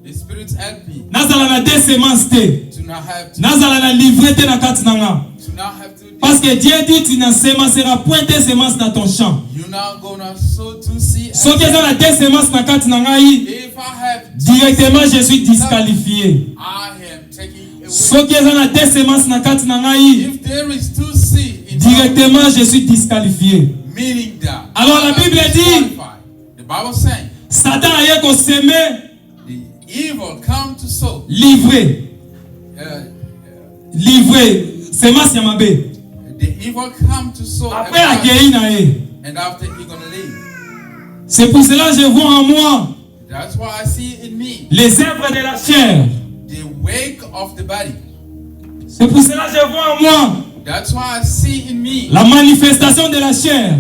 The Spirit help me Nazala na deux semences te. to not have to, Nazala na livrer te na kati nanga. to not have to. Parce que Dieu dit tu ne semenceras point tes semences dans ton champ. You're not gonna sow to seed. Ce qui est dans la deux semences na kati nanga, If I have to, directement je suis disqualifié. I am taking away. Ce qui est dans la deux semences na kati nanga, If there is two seed in directement je suis disqualifié. meaning that. Alors, la I am Bible dit- disqualified. The Bible saying Satan a eu semer, the evil come to sow. livrer, semence yamabe. The evil come to sow. Après accueillir na ye. And after he gonna leave. C'est pour cela que je vois en moi That's why I see in me les œuvres de la chair. the wake of the body. C'est pour cela que je vois en moi That's why I see in me la manifestation de la chair.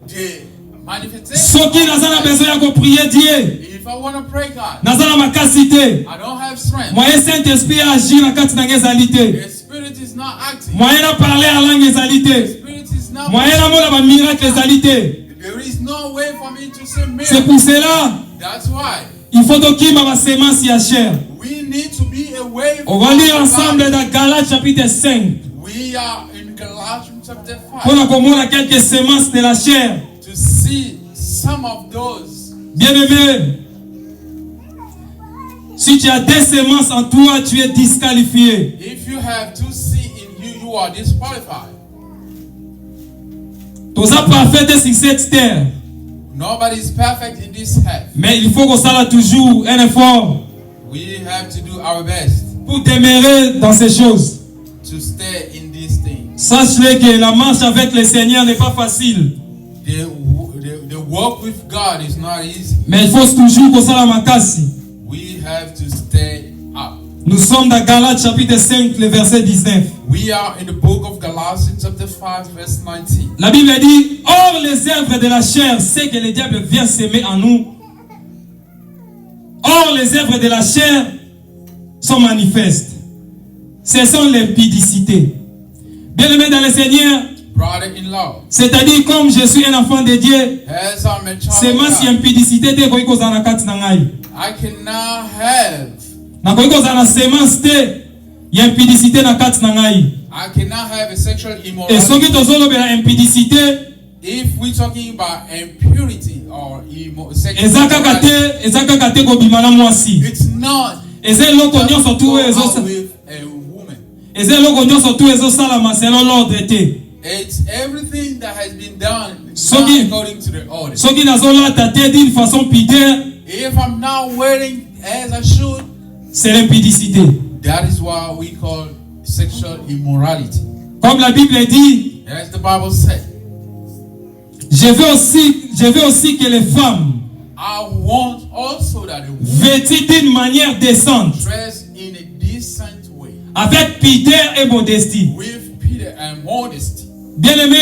the manifestation. Ce qui n'a pas besoin de prier Dieu. If I want to pray God, N'a pas ma capacité. I don't have strength. Moyen Saint-Esprit agir dans kati na ngezalité. The spirit is not acting. Moyen à parler en langue The ezalité. spirit is not. Moyen à mola ba miracle ezalité. There is no way for me to say C'est miracle. pour cela That's why Il faut qu'il y ait ma sémence ya chair. We need to be away On from va lire the ensemble body. dans Galates chapitre 5. We are in Galatians chapter 5 Pour nous comprendre quelques sémences de la chair. to see some of those. Bien-aimé, si tu as des sémences en toi, tu es disqualifié. If you have two seed in you, you are disqualified. Tous ça parfait sur cette terre. Nobody is perfect in this earth. Mais il faut qu'on s'en toujours un effort We have to do our best pour demeurer dans ces choses. to stay in these things. Sache-le que la marche avec le Seigneur n'est pas facile. The work with God is not easy. Mais il faut toujours qu'on s'en makasi. We have to stay up. Nous sommes dans Galates chapitre 5, le verset 19. We are in the book of Galatians chapter 5 verse 19. La Bible dit, or les œuvres de la chair, c'est que le diable vient s'aimer en nous. Or les œuvres de la chair sont manifestes. Ce sont l'impudicité. Bien-aimé dans le Seigneur, Brother-in-law, c'est-à-dire comme je suis un enfant de Dieu, as I'm a child c'est of ma si God, impudicité te koyi kozala na kati na ngai. I cannot have, Na koyi kozala na semence te ya impudicité na kati na ngai. I cannot have a sexual Et immorality. soki tozolobela impudicité, If we're talking about impurity or sexual eza kaka te kobima na mwasi. it's not Eza eloko nyonso tu go oyo out ezo with a woman. eza eloko nyonso tu ezosalama selon l'ordre te. It's everything that has been done Soki- not according to the order. Soki nazolata te d'une façon pudeur, If I'm not wearing as I should, c'est l'impudicité. that is what we call sexual immorality. Comme la Bible dit, As the Bible said, je veux aussi que les femmes I want also that a woman vêtues d'une manière décente, dress in a decent way, avec pudeur et modestie. with pity and modesty. Bien-aimé,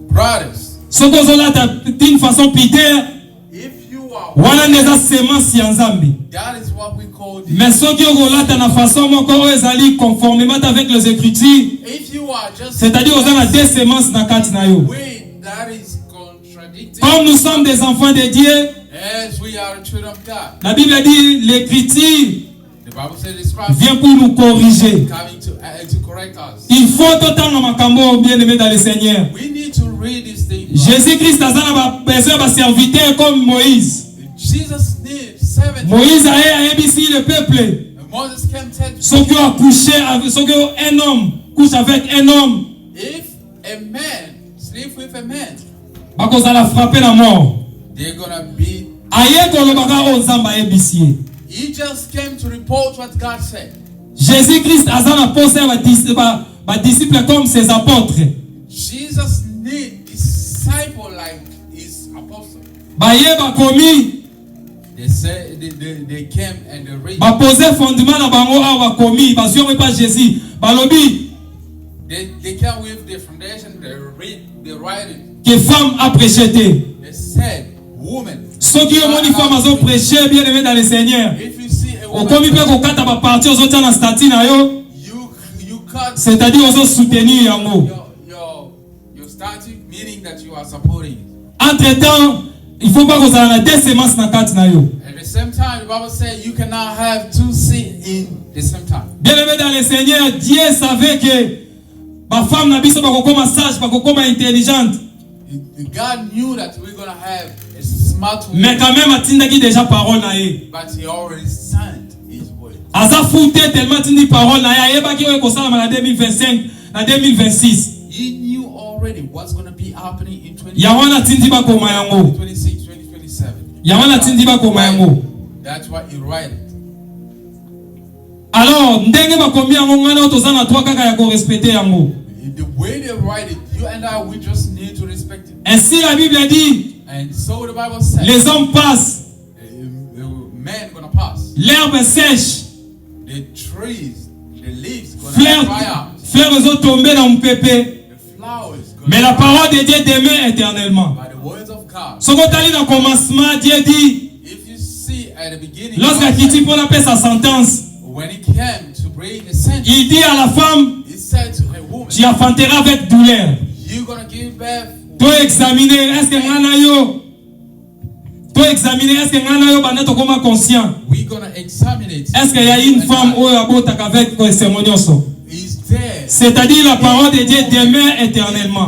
Brothers, soki ozolata d'une façon pudeur, if you are wana neza semence ya Nzambe. that is what we call the Mais soki okolata na façon moko oyo ezali conformément avec les Écritures, if you are just c'est-à-dire oza na deux semences na kati na yo. way that is contradicting Comme nous sommes des enfants de Dieu, as we are children of God. la Bible dit l'Écriture The Bible says this prophet vient pour nous corriger. coming to correct us. Il faut autant makambo bien aimé dans le Seigneur. We need to read this thing. Jésus-Christ a besoin de serviteur comme Moïse. Jesus did 7 Moïse a ébissi le peuple. Moses came tell Ceux qui ont couché avec un homme, couche avec un homme, if a man sleep with a man, parce qu'on a frappé la mort. they're gonna be. Aye kolobaka o Nzamba ébissi. He just came to report what God said. Jésus-Christ a un apôtre ba disciples comme ses apôtres. Jesus need disciple like his apostle. Baye bakomi They say they came and they read. ba poser fondement na bango awa bakomi bazio pas Jésus. Balobi They came with the foundation. They read. They write it. que femme a prêché te. They said, woman. Ceux qui ont une femme a prêché bien aimé dans le Seigneur. If you see a Okomi pe woman, kokata ba partir aux autres na statut na yo, you cut c'est-à-dire aux autres soutenir yango. your statue, meaning that you are supporting. Entre-temps, il faut pas que ça na deux semences na kati na yo. At the same time, the Bible says you cannot have two seeds in the same time. Bien aimé dans le Seigneur, Dieu savait que ma femme na biso ba kokoma sage, ba kokoma intelligente. God knew that we're gonna have a smart woman, Mais quand même atindaki déjà parole na ye. but He already sent His word. Aza fouté tellement tindi parole na ye, ayebaki oyo kosala na 2025, na 2026. He knew already what's gonna be happening in Ya wana tindi ba koma yango. 2026, 2027. Ya wana tindi ba koma yango. That's why He wrote it. Alors, ndenge ba komi yango ngana toza na toi kaka ya ko respecter yango. The way they write it, you and I, we just need to respect it. Ainsi la Bible dit, And so the Bible says, les hommes passent, men gonna pass, l'herbe sèche, the trees, the leaves gonna fleurs dry out, fleurs tombées dans mon pépé. the flowers gonna Mais la dry parole de Dieu demeure éternellement. out. By the words of God. Ce qu'on t'a dit dans le commencement, Dieu dit, If you see at the beginning, lorsqu'il God dit said, pour la paix sa sentence, when He came to bring a sentence, il dit à la femme, He said to a woman, tu enfanteras avec douleur. you're gonna give birth. Tu examiner, est-ce que ngana yo? To examiner est-ce que ngana yo bana to koma conscient. We're gonna examine it. Est-ce qu'il y a une femme ou abota avec sermonioso? Is there C'est-à-dire la parole de Dieu demeure éternellement.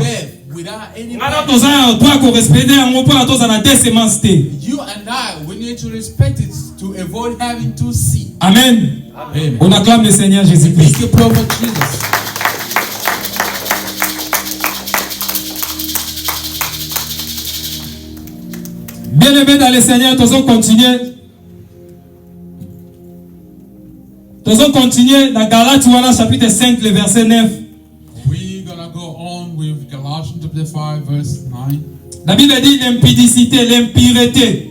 without any Ngana to za doit correspondre à mon point to za na décemence. You and I, we need to respect it to avoid having to see. Amen. Amen. On acclame le Seigneur Jésus-Christ. Thank you, Prophet Jesus. Bien-aimés dans le Seigneur, nous allons continuer. Nous allons continuer dans Galates chapitre 5, le verset 9. We're gonna go on with Galatians chapter 5, verse 9. La Bible dit l'impudicité, l'impureté,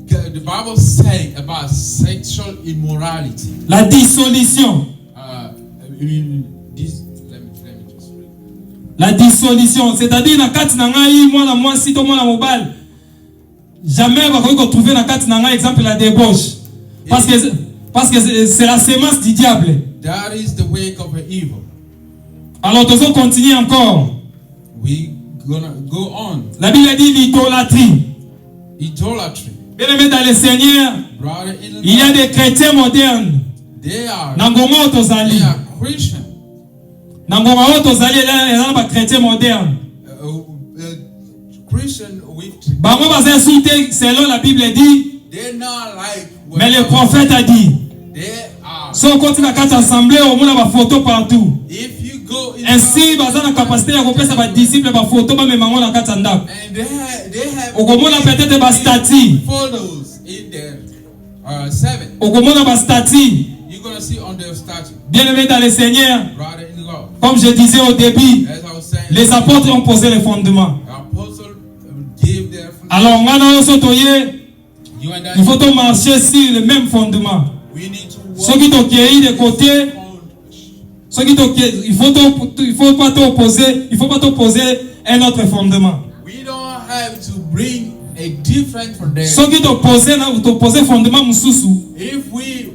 The Bible says about sexual immorality. la dissolution. Let me just read. La dissolution, c'est-à-dire na kati na ngai mwana mwasi to mwana mobile. Jamais va ko trouver na kati na ngai exemple la débauche. Parce que c'est la sémence du diable. That is the work of evil. Alors nous allons continuer encore. We're gonna go on. La Bible dit l'idolâtrie. Idolatry. Bien-aimés dans le Seigneur, Brother in il y a des chrétiens modernes. They are Nangongo tozali. Christian. Nangongo tozali là ba chrétiens modernes. Christian with Bango baza insulté selon la Bible dit. they're not like Mais le prophète a dit. They are. Si on continue à quatre assemblées, au moins ba photo partout. If you go in Ainsi baza na capacité ya kopesa ba disciples ba photo ba memango na kati ndako. and they have Okomona peut-être ba statut. photos in their 7. Okomona ba statut. You're gonna see on their statue. Bien-aimés dans le Seigneur, Brother in law. comme je disais au début, As I was saying, les apôtres ont posé les fondements. the apostle gave their Alors ngana yo sotoye, you and il faut I, to marcher sur le même fondement. we need to Ceux walk qui t'ont cueilli de côté, on. ceux qui t'ont il faut pas t'opposer un autre fondement. We don't have to bring a different foundation. Ceux qui t'opposer fondement mususu, If we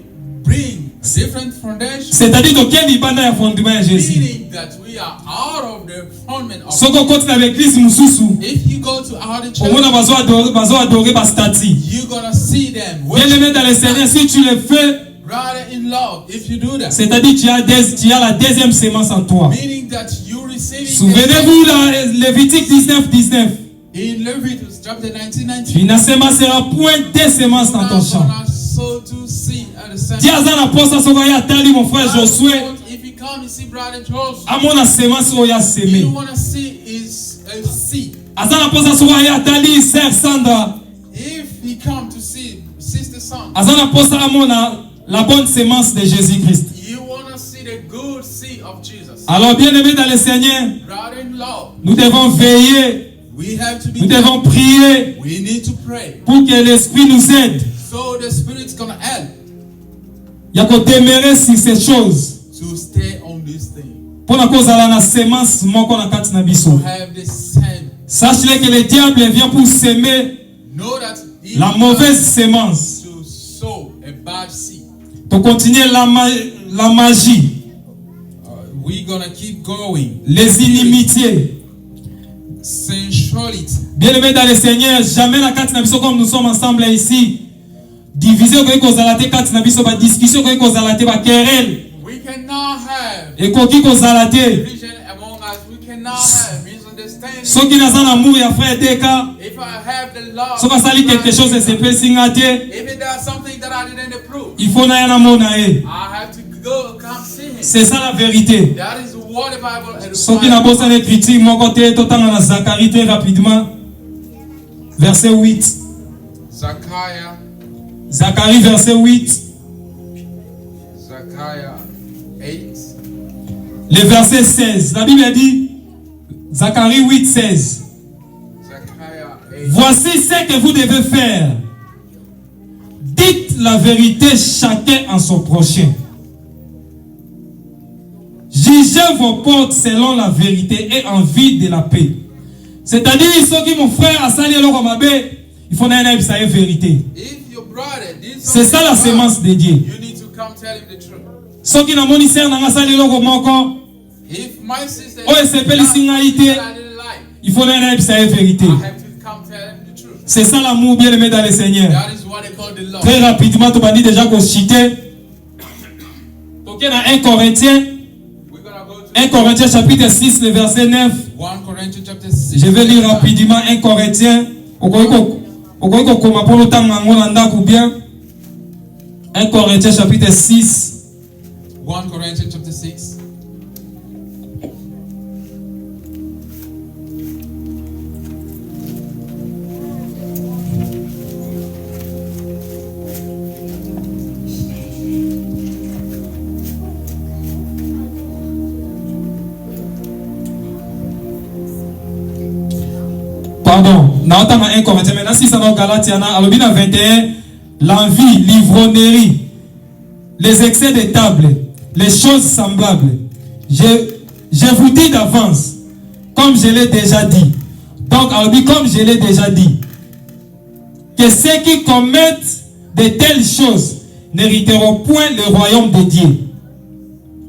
bring a different foundation, c'est-à-dire que quel ibanda ya fondement ya Jésus. meaning that we are out of the fundament of. Ceux qui continue avec l'église mususu, If you go to other au moins churches, bazo adorer ba statut. you're gonna see them. Bien-aimé dans le Seigneur, si tu le fais, Brother in love, if you do that, c'est-à-dire tu as la deuxième sémence en toi. meaning that you receive. Souvenez-vous la Lévitique 19:19. In Leviticus chapter 19, Tu ne sera point deux semences dans ton champ. sow to seed at the same Dis à Zana Posa Sogaya Tali, mon frère Josué, If you come and see brother Joshua, à mon sémence oya semé. you want to see is a seed. Azana Posa Sogaya Tali, sœur Sandra. If he come to see sister son, Azana Posa Amona, la bonne sémence de Jésus-Christ. you want to see the good seed of Jesus. Alors, bien-aimés dans le Seigneur, Brother in law, nous devons veiller, we have to be. nous devons prier We need to pray. pour que l'Esprit nous aide. So the Spirit's gonna help Il y a qu'on demeurer sur ces choses. to stay on this thing. Pour la cause à la sémence, mon qu'on a quatre To nabiso. have the same. Sachez que le diable vient pour s'aimer Know that he la mauvaise sémence. to sow a bad seed. Pour continuer la magie, We're gonna keep going. les inimitiés. Sensuality. Bien-aimés dans le Seigneur, jamais la carte nabiso comme nous sommes ensemble ici. Diviser au cause à la carte nabiso, ba discussion au cause à la ba querelle. We cannot have Et koki cause à la division among us. We cannot have misunderstanding. ceux qui n'ont amour et frère Deka, If I have the love, ceux qui sali quelque chose et c'est pas singate, if it does something that I didn't approve, il faut na mona e. I have to go come see him. C'est ça la vérité. That is what the Bible Ceux qui n'ont pas besoin de critique, mon côté, tout en Zacharie très rapidement. Verset 8. Zechariah, Zacharie verset 8. Zechariah 8. Le verset 16. La Bible dit, Zacharie 8, 16. Zechariah 8. Voici ce que vous devez faire. Dites la vérité chacun en son prochain. Jugez vos portes selon la vérité et en vue de la paix. C'est-à-dire, ceux qui mon frère a sali le romabé, il faut n'aller ça la vérité. If your brother did C'est something ça la wrong, sémence de Dieu. you need to come tell him the truth. Ceux qui n'ont pas sali le romako, If my sister oh, c'est pas did l'isingaïté. that I didn't like, Il faut n'aller ça la vérité. I have to come tell him the truth. C'est ça l'amour, bien aimé dans le Seigneur. That is what they call the love. Très rapidement, tu vas dire déjà qu'on citait. Donc, il y a 1 Corinthiens. We're gonna go to 1 Corinthiens chapitre 6, le verset 9. 1 Corinthians chapter 6. Je vais lire rapidement 1 Corinthiens. 1 Corinthiens chapitre 6. 1 Corinthians chapter 6. Pardon, dans 1 Corinthiens, maintenant 6 dans Galatiana, alors bien 21, l'envie, l'ivrognerie, les excès de table, les choses semblables. Je vous dis d'avance, comme je l'ai déjà dit. Donc, alors bien, comme je l'ai déjà dit, que ceux qui commettent de telles choses n'hériteront point le royaume de Dieu.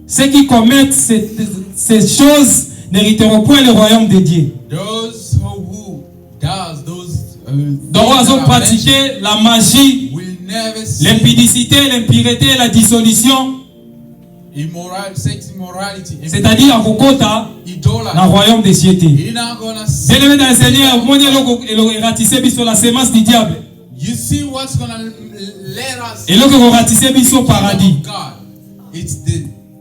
Ceux qui commettent ces choses n'hériteront point le royaume de Dieu. Those who does those Donc, ils ont pratiqué la magie, will never see l'impudicité, l'impureté, la dissolution. sex immorality, C'est-à-dire, en Kokota, dans idolatry. le royaume des cieux. You're not gonna see. Bien aimé dans le Seigneur, vous voyez, ratissé sur la sémence du diable. You see what's gonna let us. Et là, vous ratissez sur le paradis. God. It's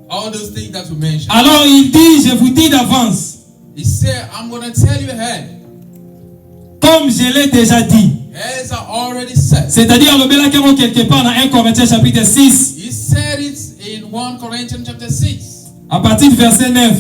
all those things that we mentioned. Alors, il dit, je vous dis d'avance, He said, I'm gonna tell you ahead. comme je l'ai déjà dit. As I already said. C'est-à-dire, le Bela Kero, quelque part dans 1 Corinthiens chapitre 6, He said it in 1 Corinthians chapter 6. à partir du verset 9.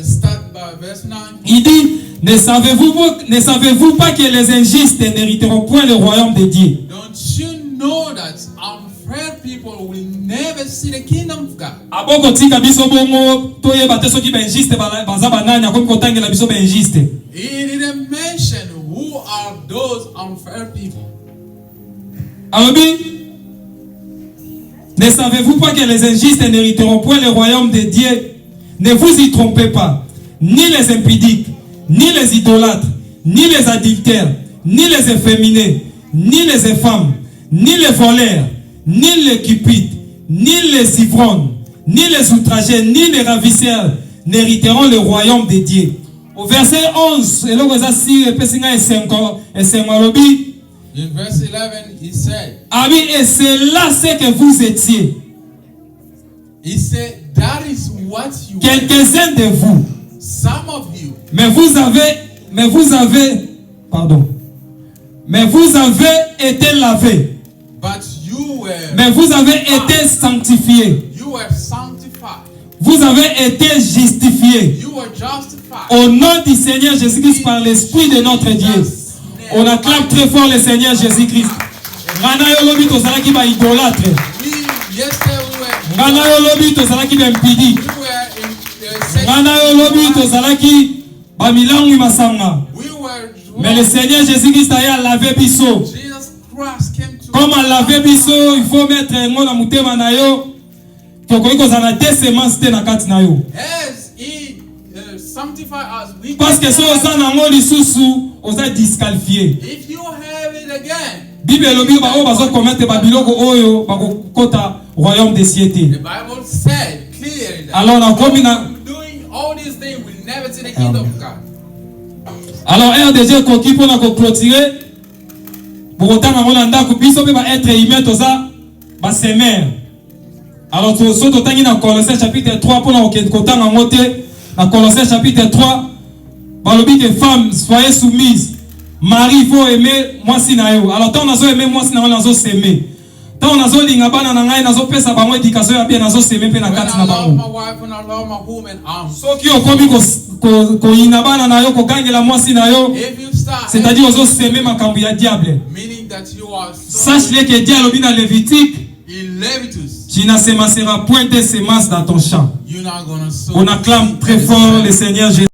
Start by verse 9. Il dit, ne savez-vous pas que les injustes n'hériteront point le royaume de Dieu? Don't you know that unfair people will never see the kingdom of God? Aboko tika biso bongo toyeba te soki ba injuste baza banani akomi kotangela biso ba injuste. He didn't mention who are those unfair people. Alobi, ne savez-vous pas que les injustes n'hériteront point le royaume de Dieu? Ne vous y trompez pas. Ni les impudiques, ni les idolâtres, ni les adultères, ni les efféminés, ni les infâmes, ni les voleurs, ni les cupides, ni les ivrognes, ni les outragés, ni les ravisseurs n'hériteront le royaume de Dieu. Au verset 11, In verse 11, he said, ah oui, et c'est là ce que vous étiez. he said, that is what you are. Quelques-uns de vous. Some of you. Mais vous avez été lavés. But you were. Mais vous avez été sanctifiés. You were sanctified. Vous avez été justifiés. You were justified. Au nom du Seigneur Jésus-Christ par l'Esprit de notre Dieu. On acclame très fort le Seigneur Jésus-Christ. Ngana yolobi tozalaki ba idolâtre. Yesterday we were. Ngana yolobi tozalaki ba impudique. We were in the Ngana yolobi tozalaki ba milangi masanga. We were. Mais le Seigneur Jésus-Christ a lavé biso. Jesus Christ came to. Comme à laver biso, il faut mettre un na mutema na yo. Tokoki kozala te semence te na kati na yo. As he sanctified us, we. Parce que si oza nango lisusu, oza disqualifié. If you have it again. Bible elobi ba oyo bazo commettre ba biloko oyo bakokota royaume des cieux te. The Bible said clearly that. Alors na komi na Doing all these things will never see the kingdom of God. alors RDG koki pona ko clôturer bokotanga ngo na ndako biso pe ba être humain toza ba semer. Alors so totangi na Colossiens chapitre 3 pona kotanga ngo te na Colossiens chapitre 3 balobi que femmes soyez soumises. Marie faut aimer moi si na yo. Alors tant nazo aimer moi si na yo nazo s'aimer. Tant nazo linga bana na ngai nazo pesa bango éducation ya bien nazo s'aimer pe na kati na bango. My wife and I love my woman. Soki okomi ko ina bana na yo ko gangela moi si na yo. If you start. C'est-à-dire ozo s'aimer makambo ya diable. Meaning that you are. Sache-le que Dieu a dit dans Lévitique. In Leviticus. Tu ne semenceras point de semences dans ton champ. You're not gonna sow. On acclame très fort le Seigneur Jésus.